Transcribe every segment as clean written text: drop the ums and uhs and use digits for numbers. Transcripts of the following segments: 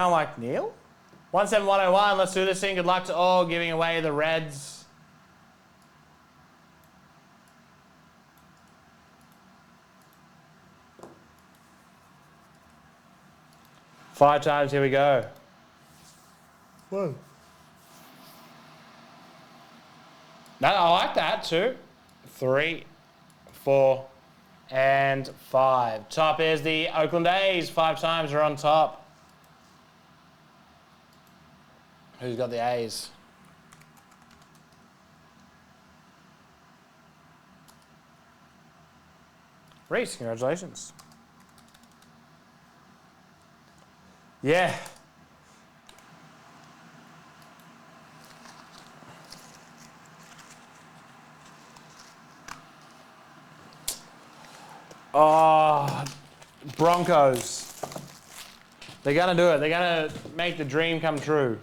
Sound like Neil? 17101, let's do this thing. Good luck to all, giving away the Reds. Five times, here we go. Whoa. No, I like that. 2, 3, 4, and 5. Top is the Oakland A's. 5 times are on top. Who's got the A's? Reese, congratulations. Yeah. Oh, Broncos. They're going to do it. They're going to make the dream come true.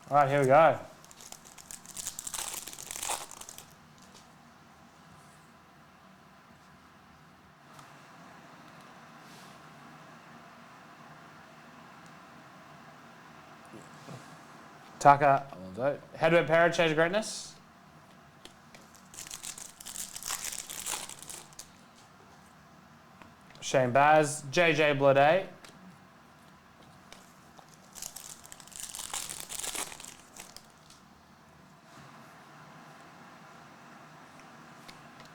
All right, here we go. Tucker, Hedwig Parrott, Shades of Greatness. Shane Baz, JJ Blade.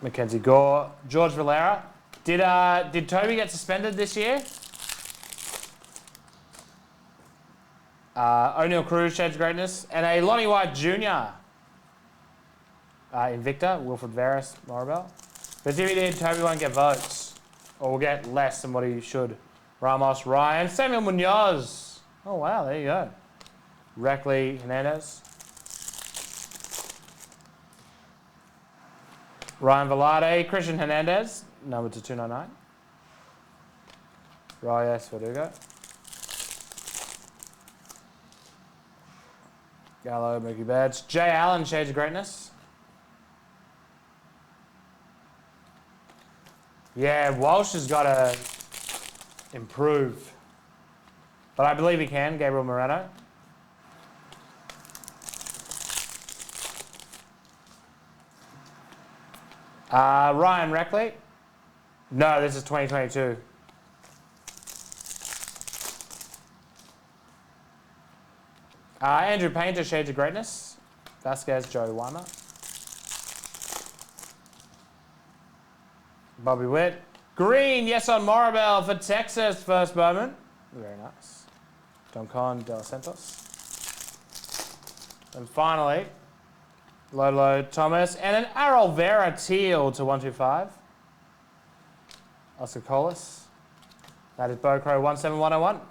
Mackenzie Gore, George Valera. Did Toby get suspended this year? O'Neill Cruz, Shades of Greatness. And a Lonnie White Jr. Invicta, Wilfred Veras, Morabel. But if he did, Toby won't get votes. Or will get less than what he should. Ramos, Ryan, Samuel Munoz. Oh, wow, there you go. Reckley, Hernandez. Ryan Velarde, Christian Hernandez, number to 299. Reyes Verdugo. Gallo, Mookie Betts. Jay Allen, Shades of Greatness. Yeah, Walsh has got to improve. But I believe he can, Gabriel Moreno. Ryan Reckley. No, this is 2022. Andrew Painter, Shades of Greatness. Vasquez, Joey Weimer. Bobby Witt. Green, yes on Morabel for Texas, first Bowman. Very nice. Don Con, De Los Santos. And finally, Lolo Thomas, and an Errol Vera Teal to 125. Oscar Colas. That is Bocro 17101.